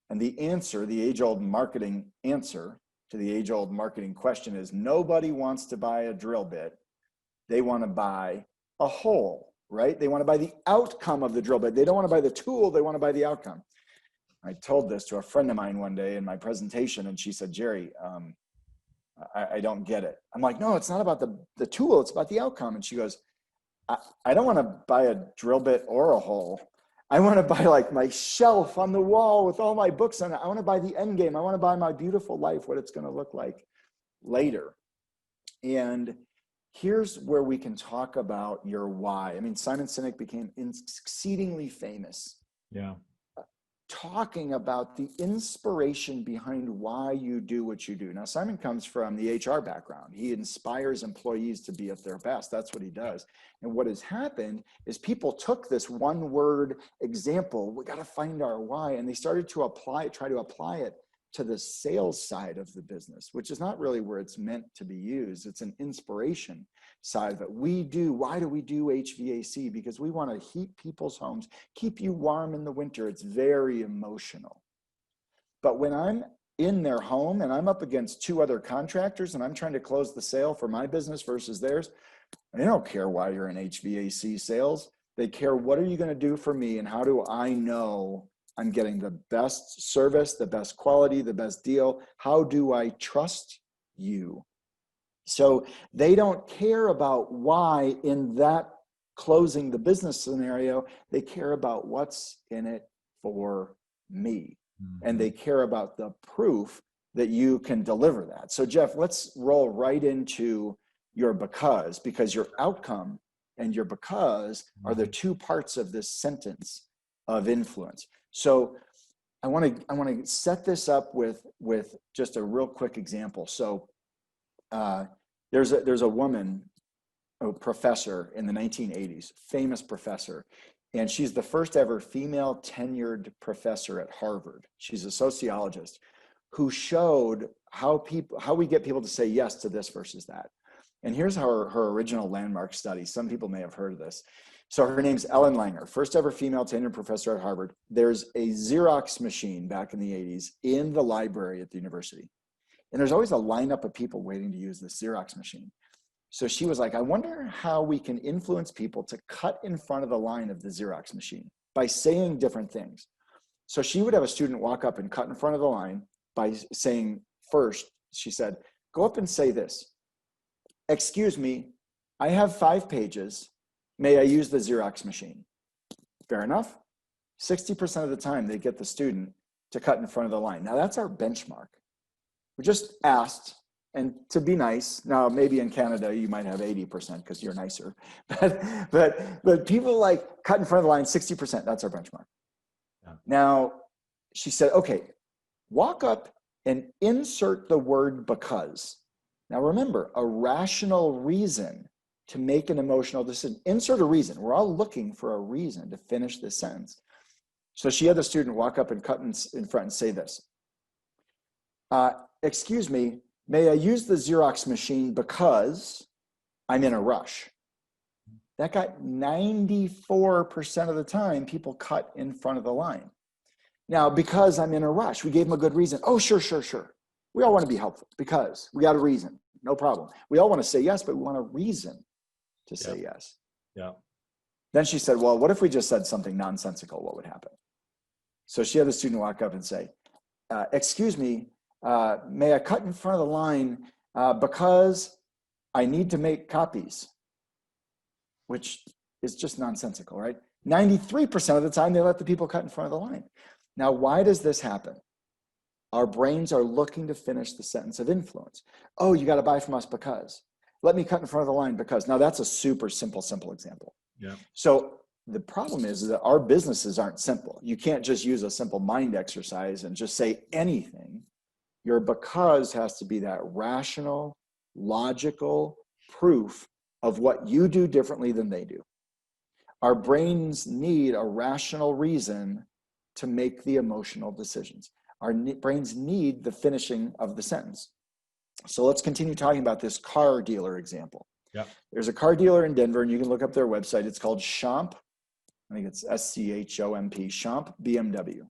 And the age-old marketing answer to the age-old marketing question is nobody wants to buy a drill bit. They want to buy a hole, right? They want to buy the outcome of the drill bit. They don't want to buy the tool. They want to buy the outcome. I told this to a friend of mine one day in my presentation, and she said, Gerry, I don't get it. I'm like, no, it's not about the tool. It's about the outcome. And she goes, I don't want to buy a drill bit or a hole. I want to buy like my shelf on the wall with all my books on it. I want to buy the end game. I want to buy my beautiful life, what it's going to look like later. And here's where we can talk about your why. I mean, Simon Sinek became exceedingly famous talking about the inspiration behind why you do what you do. Now, Simon comes from the HR background. He inspires employees to be at their best. That's what he does. And what has happened is people took this one word example, we got to find our why, and they started to try to apply it to the sales side of the business, which is not really where it's meant to be used. It's an inspiration side of it. Why do we do HVAC? Because we want to heat people's homes, keep you warm in the winter. It's very emotional. But when I'm in their home and I'm up against two other contractors and I'm trying to close the sale for my business versus theirs, they don't care why you're in HVAC sales. They care, what are you going to do for me, and how do I know I'm getting the best service, the best quality, the best deal? How do I trust you? So they don't care about why in that closing the business scenario. They care about what's in it for me. And they care about the proof that you can deliver that. So Jeff, let's roll right into your because your outcome and your because are the two parts of this sentence of influence. So I want to set this up with just a real quick example. So there's a woman, a professor in the 1980s, famous professor, and she's the first ever female tenured professor at Harvard. She's a sociologist who showed how we get people to say yes to this versus that. And here's her original landmark study. Some people may have heard of this. So her name's Ellen Langer, first ever female tenured professor at Harvard. There's a Xerox machine back in the 80s in the library at the university. And there's always a lineup of people waiting to use this Xerox machine. So she was like, I wonder how we can influence people to cut in front of the line of the Xerox machine by saying different things. So she would have a student walk up and cut in front of the line by saying, first, she said, go up and say this. Excuse me, I have 5 pages. May I use the Xerox machine? Fair enough. 60% of the time, they get the student to cut in front of the line. Now, that's our benchmark. We just asked, and to be nice, now maybe in Canada, you might have 80% because you're nicer. But people like cut in front of the line, 60%, that's our benchmark. Yeah. Now, she said, okay, walk up and insert the word because. Now, remember, a rational reason to make an emotional decision. Insert a reason. We're all looking for a reason to finish this sentence. So she had the student walk up and cut in front and say this. Excuse me, may I use the Xerox machine because I'm in a rush? That got 94% of the time people cut in front of the line. Now, because I'm in a rush, we gave them a good reason. Oh, sure. We all want to be helpful because we got a reason. No problem. We all want to say yes, but we want a reason to say yes. Yeah. Then she said, well, what if we just said something nonsensical? What would happen? So she had the student walk up and say, excuse me, may I cut in front of the line because I need to make copies, which is just nonsensical, right? 93% of the time, they let the people cut in front of the line. Now, why does this happen? Our brains are looking to finish the sentence of influence. Oh, you got to buy from us because. Let me cut in front of the line because. Now, that's a super simple example. Yeah. So the problem is that our businesses aren't simple. You can't just use a simple mind exercise and just say anything. Your because has to be that rational, logical proof of what you do differently than they do. Our brains need a rational reason to make the emotional decisions. Our brains need the finishing of the sentence. So let's continue talking about this car dealer example. Yeah. There's a car dealer in Denver, and you can look up their website. It's called Schomp. I think it's Schomp, Schomp BMW.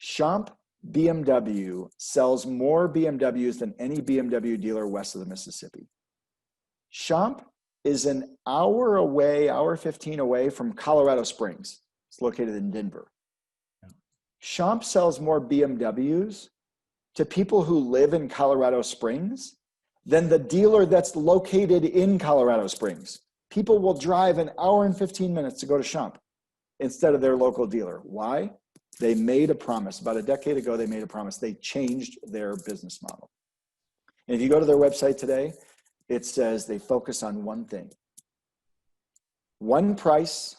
Schomp BMW sells more BMWs than any BMW dealer west of the Mississippi. Schomp is an hour 15 away from Colorado Springs. It's located in Denver. Schomp sells more BMWs to people who live in Colorado Springs than the dealer that's located in Colorado Springs. People will drive an hour and 15 minutes to go to Schomp instead of their local dealer. Why? They made a promise. About a decade ago, they made a promise. They changed their business model. And if you go to their website today, it says they focus on one thing. One price,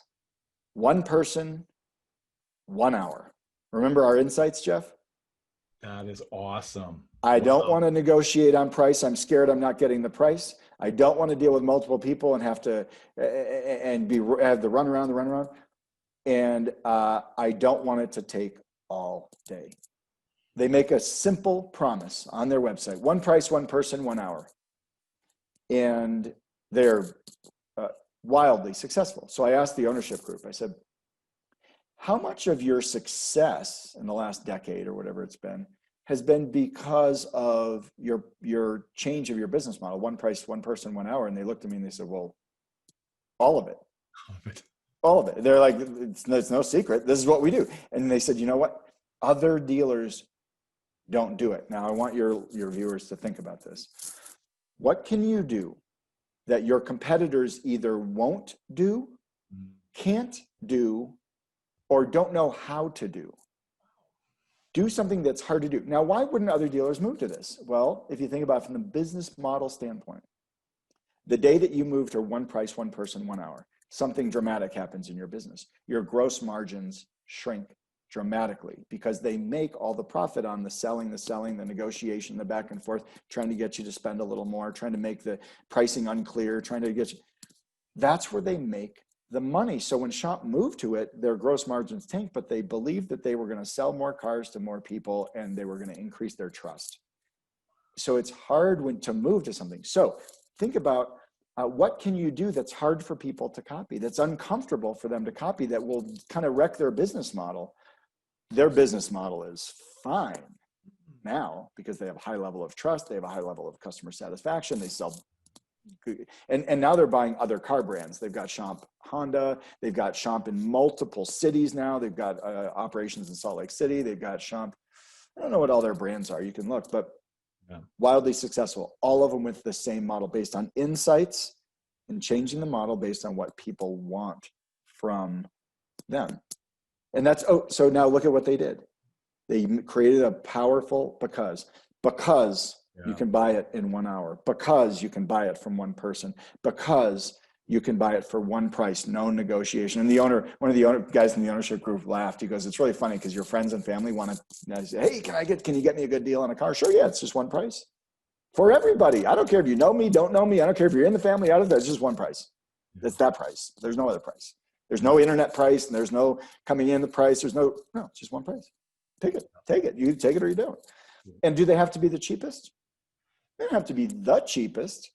one person, 1 hour. Remember our insights, Jeff? That is awesome. I Wow. don't want to negotiate on price. I'm scared I'm not getting the price. I don't want to deal with multiple people and have to have the runaround. And I don't want it to take all day. They make a simple promise on their website: one price, one person, 1 hour. And they're wildly successful. So I asked the ownership group, I said, how much of your success in the last decade or whatever it's been has been because of your change of your business model? One price, one person, 1 hour. And they looked at me and they said, well, all of it. All of it. They're like, it's no secret. This is what we do. And they said, you know what? Other dealers don't do it. Now I want your viewers to think about this. What can you do that your competitors either won't do, can't do, or don't know how to do? Do something that's hard to do. Now, why wouldn't other dealers move to this? Well, if you think about it from the business model standpoint, the day that you move to one price, one person, 1 hour, something dramatic happens in your business. Your gross margins shrink dramatically because they make all the profit on the selling, the negotiation, the back and forth, trying to get you to spend a little more, trying to make the pricing unclear, trying to get you. That's where they make the money. So when Schomp moved to it, their gross margins tanked, but they believed that they were going to sell more cars to more people and they were going to increase their trust. So it's hard to move to something. So think about what can you do that's hard for people to copy, that's uncomfortable for them to copy, that will kind of wreck their business model. Their business model is fine now because they have a high level of trust. They have a high level of customer satisfaction. They sell, and now they're buying other car brands. They've got Schomp Honda. They've got Schomp in multiple cities now. They've got operations in Salt Lake City. They've got Schomp. I don't know what all their brands are. You can look, but wildly successful. All of them with the same model based on insights and changing the model based on what people want from them. And that's, so now look at what they did. They created a powerful because you can buy it in 1 hour, because you can buy it from one person, because you can buy it for one price, no negotiation. And one of the guys in the ownership group laughed. He goes, it's really funny because your friends and family want to say, hey, can you get me a good deal on a car? Sure, yeah, it's just one price for everybody. I don't care if you know me, don't know me. I don't care if you're in the family, out of there. It's just one price. That's that price. There's no other price. There's no internet price and there's no coming in the price. It's just one price. Take it. You take it or you don't. And do they have to be the cheapest? They don't have to be the cheapest.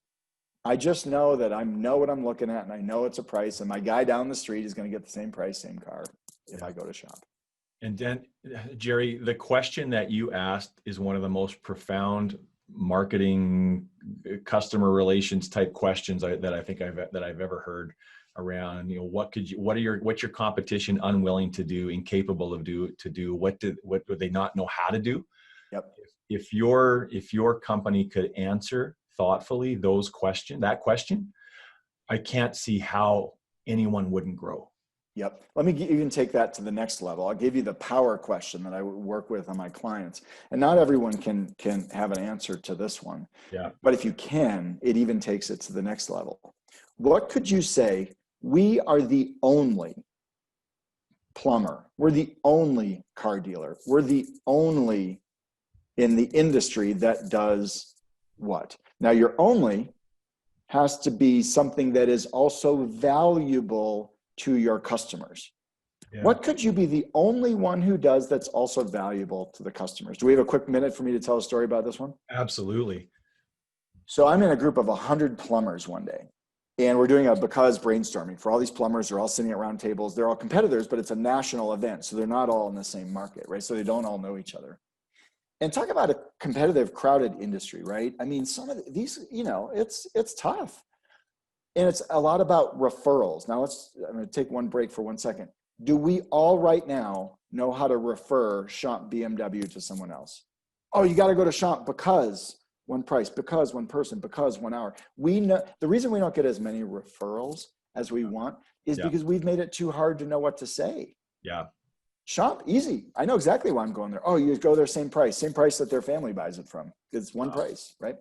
I just know that I know what I'm looking at and I know it's a price and my guy down the street is going to get the same price, same car if I go to Schomp. And then, Gerry, the question that you asked is one of the most profound marketing, customer relations type questions that I think I've ever heard around, what's your competition unwilling to do, incapable of to do, what do they not know how to do? Yep. If your company could answer thoughtfully that question, I can't see how anyone wouldn't grow. Yep. Let me even take that to the next level. I'll give you the power question that I work with on my clients. And not everyone can have an answer to this one. Yeah. But if you can, it even takes it to the next level. What could you say? We are the only plumber. We're the only car dealer. We're the only in the industry that does what? Now, your only has to be something that is also valuable to your customers. Yeah. What could you be the only one who does that's also valuable to the customers? Do we have a quick minute for me to tell a story about this one? Absolutely. So I'm in a group of 100 plumbers one day, and we're doing a because brainstorming for all these plumbers. They're all sitting at round tables. They're all competitors, but it's a national event. So they're not all in the same market, right? So they don't all know each other. And talk about a competitive, crowded industry, right? I mean, some of these, it's tough. And it's a lot about referrals. Now I'm going to take one break for 1 second. Do we all right now know how to refer Schomp BMW to someone else? Oh, you got to go to Schomp because one price, because one person, because 1 hour. We know the reason we don't get as many referrals as we want is because we've made it too hard to know what to say. Yeah. Schomp, easy. I know exactly why I'm going there. Oh, you go there, same price that their family buys it from. It's one price, right?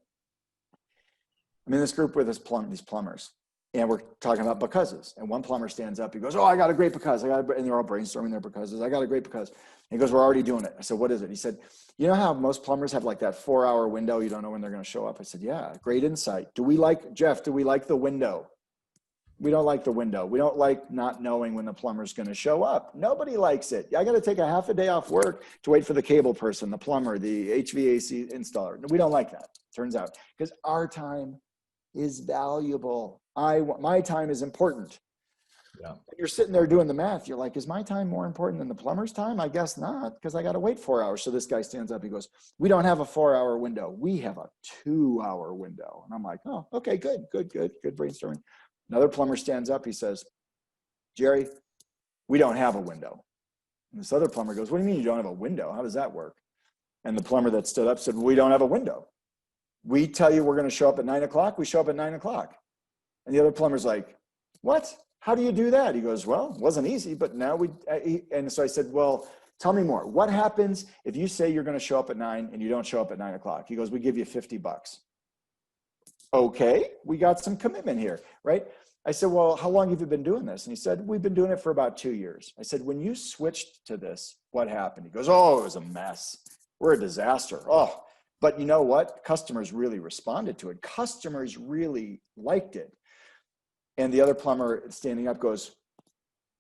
I'm in this group with these plumbers, and we're talking about becauses. And one plumber stands up. He goes, "Oh, I got a great because." And they're all brainstorming their becauses. "I got a great because." And he goes, "We're already doing it." I said, "What is it?" He said, "You know how most plumbers have like that 4-hour window? You don't know when they're going to show up." I said, "Yeah, great insight. Do we like the window? We don't like the window. We don't like not knowing when the plumber's going to show up. Nobody likes it. I got to take a half a day off work to wait for the cable person, the plumber, the HVAC installer. We don't like that, turns out, because our time is valuable. My time is important." Yeah. You're sitting there doing the math. You're like, is my time more important than the plumber's time? I guess not, because I got to wait 4 hours. So this guy stands up. He goes, "We don't have a 4-hour window. We have a 2-hour window." And I'm like, "Oh, okay, good brainstorming." Another plumber stands up. He says, "Gerry, we don't have a window." And this other plumber goes, "What do you mean you don't have a window? How does that work?" And the plumber that stood up said, "We don't have a window. We tell you we're going to show up at 9 o'clock. We show up at 9 o'clock. And the other plumber's like, "What? How do you do that?" He goes, "Well, it wasn't easy, but now and so I said, "Well, tell me more. What happens if you say you're going to show up at 9 and you don't show up at 9 o'clock? He goes, "We give you $50. Okay, we got some commitment here, right? I said, "Well, how long have you been doing this?" And he said, "We've been doing it for about 2 years. I said, "When you switched to this, what happened?" He goes, "Oh, it was a mess. We're a disaster. Oh, but you know what? Customers really responded to it. Customers really liked it." And the other plumber standing up goes,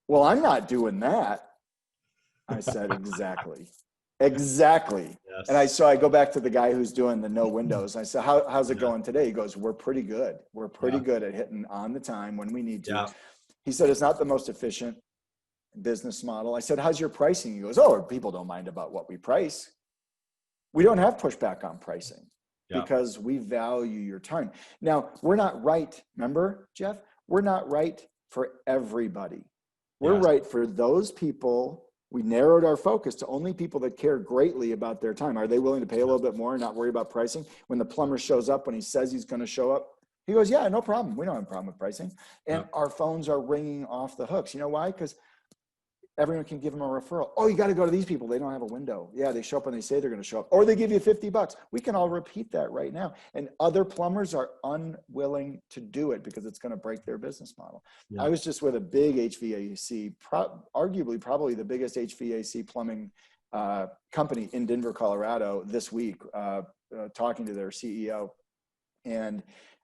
"Well, I'm not doing that." I said, "Exactly. Yes. And so I go back to the guy who's doing the no windows. I said, how's it going today?" He goes, "We're pretty good. We're pretty good at hitting on the time when we need to." Yeah. He said, "It's not the most efficient business model." I said, "How's your pricing?" He goes, "Oh, people don't mind about what we price. We don't have pushback on pricing because we value your time." Now, we're not right. Remember, Jeff, we're not right for everybody. We're right for those people. We narrowed our focus to only people that care greatly about their time. Are they willing to pay a little bit more and not worry about pricing? When the plumber shows up, when he says he's going to show up, he goes, "Yeah, no problem. We don't have a problem with pricing." And our phones are ringing off the hooks. You know why? Because everyone can give them a referral. "Oh, you got to go to these people. They don't have a window." Yeah, they show up when they say they're going to show up. Or they give you $50. We can all repeat that right now. And other plumbers are unwilling to do it because it's going to break their business model. I was just with a big HVAC, arguably probably the biggest HVAC plumbing company in Denver, Colorado this week, talking to their CEO. And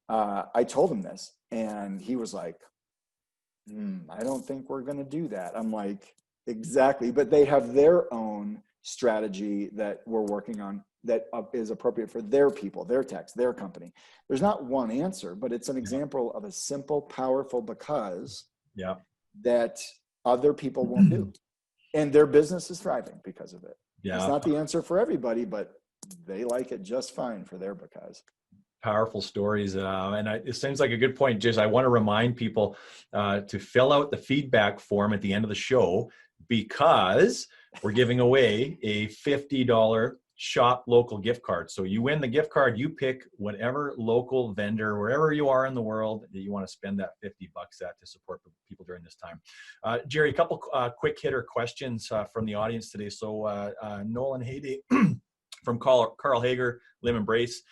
I told him this, and he was like, "I don't think we're going to do that." I'm like, "Exactly." But they have their own strategy that we're working on that is appropriate for their people, their techs, their company. There's not one answer, but it's an example of a simple, powerful because that other people won't do. And their business is thriving because of it. It's not the answer for everybody, but they like it just fine for their because. Powerful stories. And it seems like a good point, Jason. I want to remind people to fill out the feedback form at the end of the show, because we're giving away a $50 shop local gift card. So you win the gift card, you pick whatever local vendor, wherever you are in the world, that you want to spend that $50 at to support people during this time. Gerry, a couple quick hitter questions from the audience today. So Nolan Hayday from Carl Hager, Live Embrace.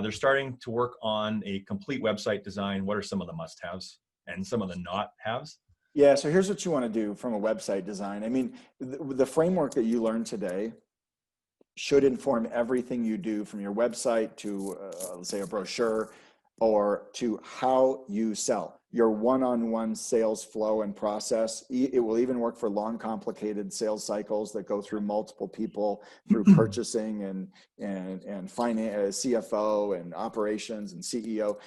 They're starting to work on a complete website design. What are some of the must-haves and some of the not-haves? Yeah, so here's what you want to do from a website design. I mean, the framework that you learned today should inform everything you do, from your website to, let's say, a brochure, or to how you sell, your one-on-one sales flow and process. It will even work for long, complicated sales cycles that go through multiple people, through purchasing and finance, CFO and operations and CEO.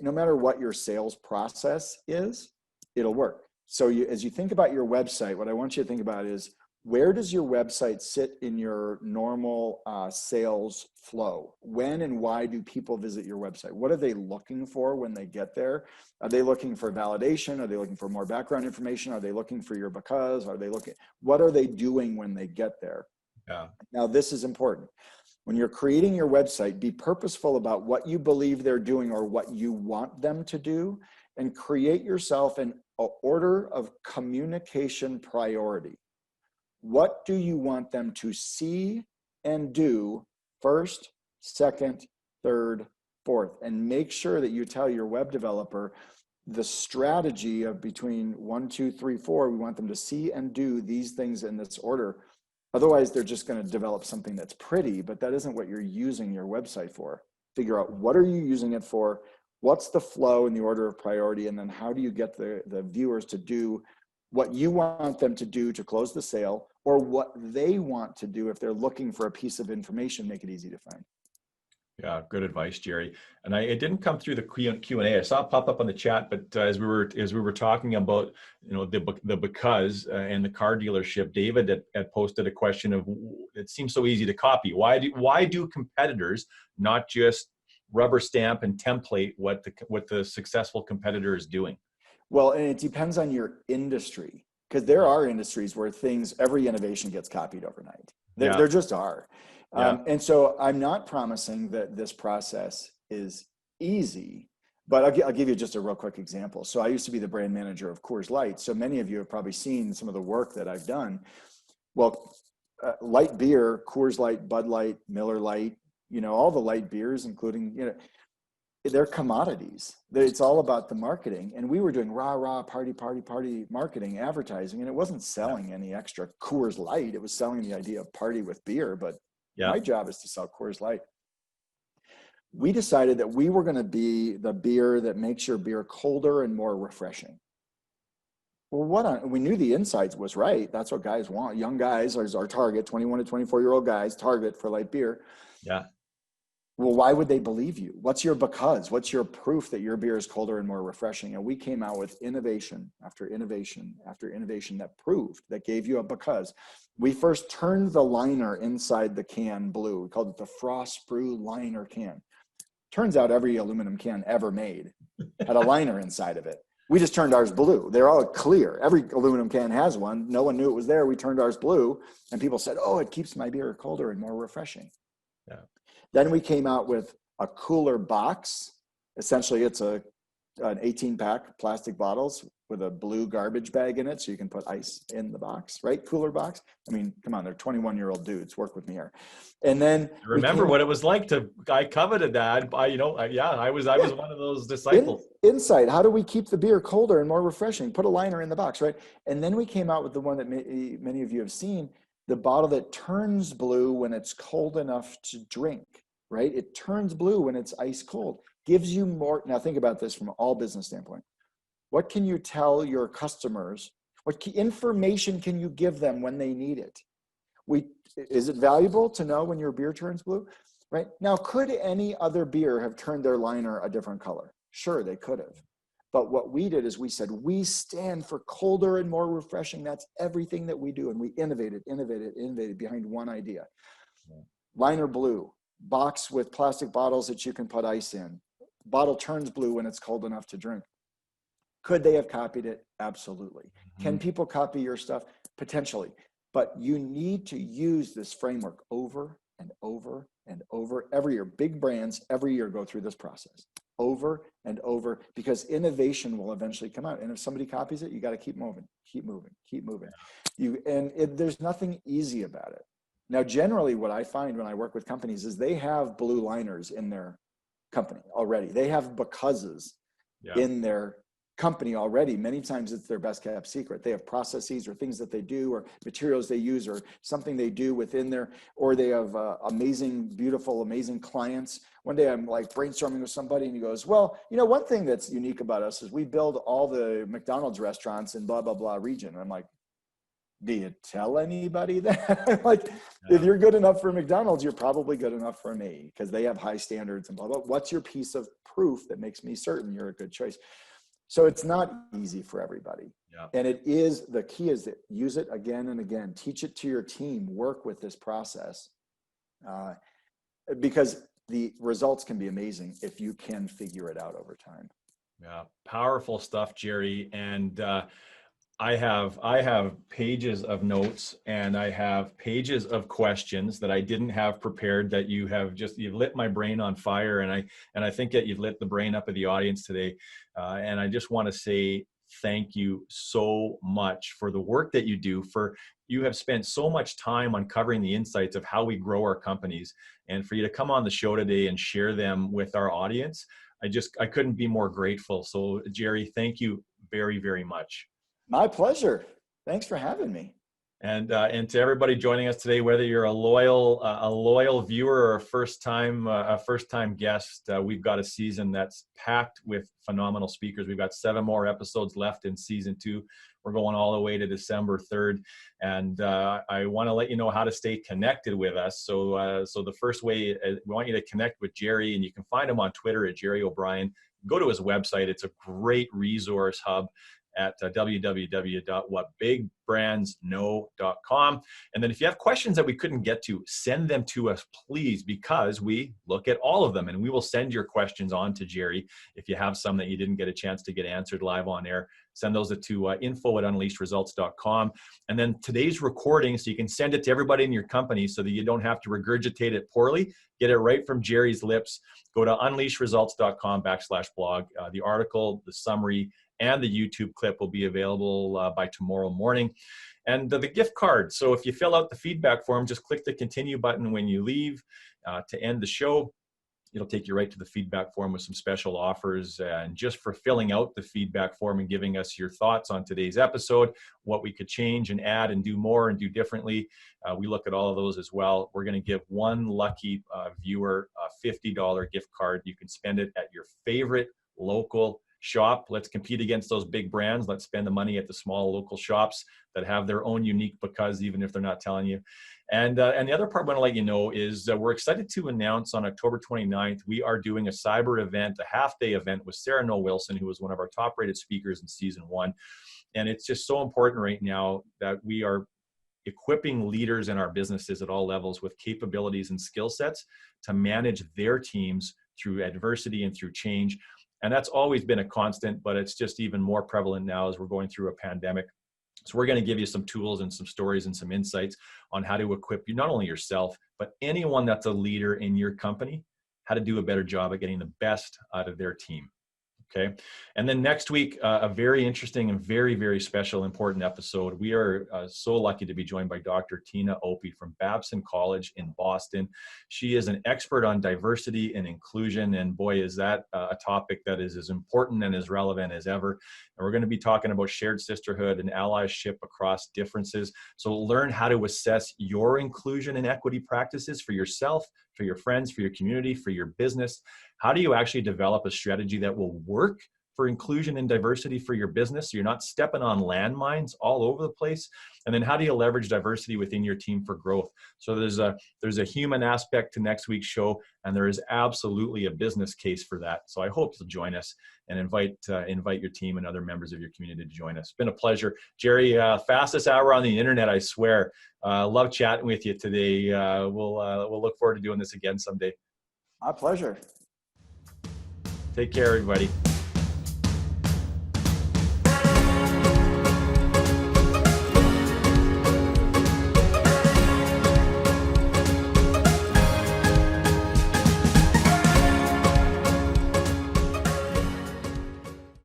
No matter what your sales process is, it'll work. So as you think about your website, what I want you to think about is, where does your website sit in your normal sales flow? When and why do people visit your website? What are they looking for when they get there? Are they looking for validation? Are they looking for more background information? Are they looking for your because? What are they doing when they get there? Now, this is important. When you're creating your website, be purposeful about what you believe they're doing or what you want them to do, and create yourself an order of communication priority. What do you want them to see and do first, second, third, forth, and make sure that you tell your web developer the strategy of between 1, 2, 3, 4. We want them to see and do these things in this order. Otherwise, they're just going to develop something that's pretty, but that isn't what you're using your website for. Figure out what are you using it for, what's the flow in the order of priority, and then how do you get the viewers to do what you want them to do to close the sale, or what they want to do if they're looking for a piece of information, make it easy to find. Yeah, good advice, Gerry. And it didn't come through the Q&A. I saw it pop up on the chat, but as we were talking about, the because and the car dealership, David had posted a question of, it seems so easy to copy. Why do competitors not just rubber stamp and template what the successful competitor is doing? Well, and it depends on your industry, because there are industries where every innovation gets copied overnight. There just are. Yeah. And so I'm not promising that this process is easy, but I'll give you just a real quick example. So I used to be the brand manager of Coors Light. So many of you have probably seen some of the work that I've done. Well, light beer, Coors Light, Bud Light, Miller Light, all the light beers, including, they're commodities. It's all about the marketing. And we were doing rah, party marketing, advertising, and it wasn't selling any extra Coors Light. It was selling the idea of party with beer, but my job is to sell Coors Light. We decided that we were going to be the beer that makes your beer colder and more refreshing. Well, we knew the insights was right. That's what guys want. Young guys are our target, 21 to 24-year-old guys, target for light beer. Yeah. Well, why would they believe you? What's your because? What's your proof that your beer is colder and more refreshing? And we came out with innovation after innovation after innovation that gave you a because. We first turned the liner inside the can blue. We called it the Frost Brew liner can. Turns out every aluminum can ever made had a liner inside of it. We just turned ours blue. They're all clear. Every aluminum can has one. No one knew it was there. We turned ours blue, and people said, "Oh, it keeps my beer colder and more refreshing." Yeah. Then we came out with a cooler box. Essentially, it's an 18-pack plastic bottles with a blue garbage bag in it, so you can put ice in the box, right? Cooler box. I mean, come on, they're 21-year-old dudes. Work with me here. And then remember what it was like I coveted that. I was one of those disciples. Insight. How do we keep the beer colder and more refreshing? Put a liner in the box, right? And then we came out with the one that many of you have seen, the bottle that turns blue when it's cold enough to drink, right? It turns blue when it's ice cold. Gives you more. Now think about this from all business standpoint. What can you tell your customers? What key information can you give them when they need it? Is it valuable to know when your beer turns blue? Right? Now, could any other beer have turned their liner a different color? Sure, they could have. But what we did is we said, we stand for colder and more refreshing. That's everything that we do. And we innovated behind one idea. Liner blue, box with plastic bottles that you can put ice in. Bottle turns blue when it's cold enough to drink. Could they have copied it? Absolutely. Mm-hmm. Can people copy your stuff? Potentially. But you need to use this framework over and over and over. Every year, big brands every year go through this process over and over, because innovation will eventually come out. And if somebody copies it, you got to keep moving. There's nothing easy about it. Now, generally what I find when I work with companies is they have blue liners in their company already. They have becauses in their company already. Many times it's their best kept secret. They have processes or things that they do or materials they use or something they do within there, or they have amazing clients. One day I'm like brainstorming with somebody and he goes, well, one thing that's unique about us is we build all the McDonald's restaurants in blah, blah, blah region. And I'm like, do you tell anybody that? If you're good enough for McDonald's, you're probably good enough for me, because they have high standards and blah, blah. What's your piece of proof that makes me certain you're a good choice? So it's not easy for everybody. Yeah. And the key is that use it again and again, teach it to your team, work with this process, because the results can be amazing if you can figure it out over time. Yeah. Powerful stuff, Gerry. And, I have pages of notes and I have pages of questions that I didn't have prepared that you've lit my brain on fire. And I think that you've lit the brain up of the audience today. And I just want to say thank you so much for the work that you do. You have spent so much time uncovering the insights of how we grow our companies, and for you to come on the show today and share them with our audience, I couldn't be more grateful. So Gerry, thank you very, very much. My pleasure. Thanks for having me. And to everybody joining us today, whether you're a loyal viewer or a first time guest, we've got a season that's packed with phenomenal speakers. We've got 7 more episodes left in season 2. We're going all the way to December 3rd, and I want to let you know how to stay connected with us. So the first way, we want you to connect with Gerry, and you can find him on Twitter at Gerry O'Brion. Go to his website; it's a great resource hub at www.whatbigbrandsknow.com. And then if you have questions that we couldn't get to, send them to us, please, because we look at all of them, and we will send your questions on to Gerry. If you have some that you didn't get a chance to get answered live on air, send those to info@unleashedresults.com. And then today's recording, so you can send it to everybody in your company so that you don't have to regurgitate it poorly. Get it right from Gerry's lips. Go to unleashedresults.com/blog. The article, the summary, and the YouTube clip will be available by tomorrow morning. And the gift card. So if you fill out the feedback form, just click the continue button when you leave to end the show. It'll take you right to the feedback form with some special offers. And just for filling out the feedback form and giving us your thoughts on today's episode, what we could change and add and do more and do differently, we look at all of those as well. We're going to give one lucky viewer a $50 gift card. You can spend it at your favorite local shop. Let's compete against those big brands. Let's spend the money at the small local shops that have their own unique because, even if they're not telling you. And the other part I want to let you know is we're excited to announce on October 29th, we are doing a cyber event, a half-day event with Sarah Noel Wilson, who was one of our top-rated speakers in season 1. And it's just so important right now that we are equipping leaders in our businesses at all levels with capabilities and skill sets to manage their teams through adversity and through change. And that's always been a constant, but it's just even more prevalent now as we're going through a pandemic. So we're going to give you some tools and some stories and some insights on how to equip you, not only yourself, but anyone that's a leader in your company, how to do a better job at getting the best out of their team. Okay. And then next week, a very interesting and very, very special, important episode. We are so lucky to be joined by Dr. Tina Opie from Babson College in Boston. She is an expert on diversity and inclusion. And boy, is that a topic that is as important and as relevant as ever. And we're going to be talking about shared sisterhood and allyship across differences. So learn how to assess your inclusion and equity practices for yourself, for your friends, for your community, for your business. How do you actually develop a strategy that will work for inclusion and diversity for your business so you're not stepping on landmines all over the place? And then how do you leverage diversity within your team for growth? So there's a human aspect to next week's show, and there is absolutely a business case for that. So I hope you'll join us and invite your team and other members of your community to join us. It's been a pleasure. Gerry, fastest hour on the internet, I swear. Love chatting with you today. We'll look forward to doing this again someday. My pleasure. Take care, everybody.